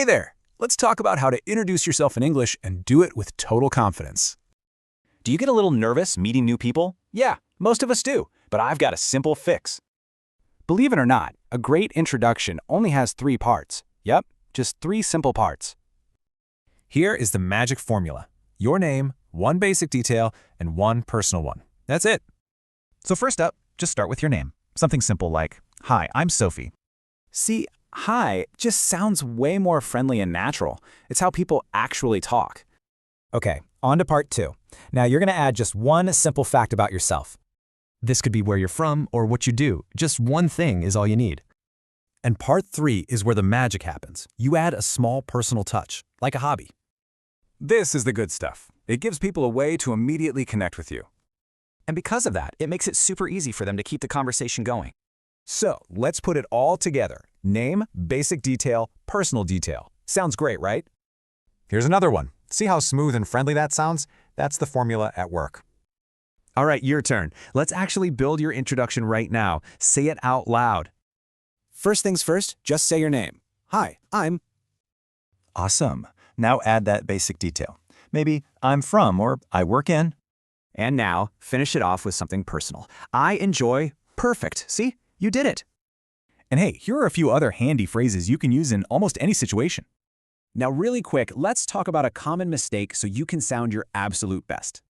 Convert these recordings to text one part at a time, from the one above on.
there! Let's talk about how to introduce yourself in English and do it with total confidence. Do you get a little nervous meeting new people? Yeah, most of us do, but I've got a simple fix. Believe it or not, a great introduction only has 3 parts. Yep, just 3 simple parts. Here is the magic formula. Your name, 1 basic detail, and 1 personal one. That's it. So first up, just start with your name. Something simple like, "Hi, I'm Sophie." See, hi just sounds way more friendly and natural. It's how people actually talk. Okay, on to part 2. Now you're going to add just 1 simple fact about yourself. This could be where you're from or what you do. Just 1 thing is all you need. And part 3 is where the magic happens. You add a small personal touch, like a hobby. This is the good stuff. It gives people a way to immediately connect with you. And because of that, it makes it super easy for them to keep the conversation going. So let's put it all together. Name, basic detail, personal detail. Sounds great, right? Here's another one. See how smooth and friendly that sounds? That's the formula at work. All right, your turn. Let's actually build your introduction right now. Say it out loud. First things first, just say your name. Hi, I'm... Awesome. Now add that basic detail. Maybe I'm from or I work in. And now, finish it off with something personal. I enjoy perfect. See? You did it. And hey, here are a few other handy phrases you can use in almost any situation. Now really quick, let's talk about a common mistake so you can sound your absolute best.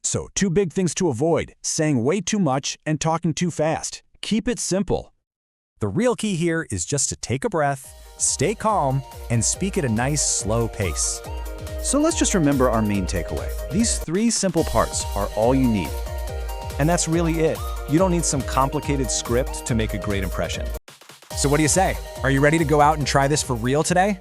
So 2 big things to avoid: saying way too much and talking too fast. Keep it simple. The real key here is just to take a breath, stay calm, and speak at a nice, slow pace. So let's just remember our main takeaway. These 3 simple parts are all you need. And that's really it. You don't need some complicated script to make a great impression. So what do you say? Are you ready to go out and try this for real today?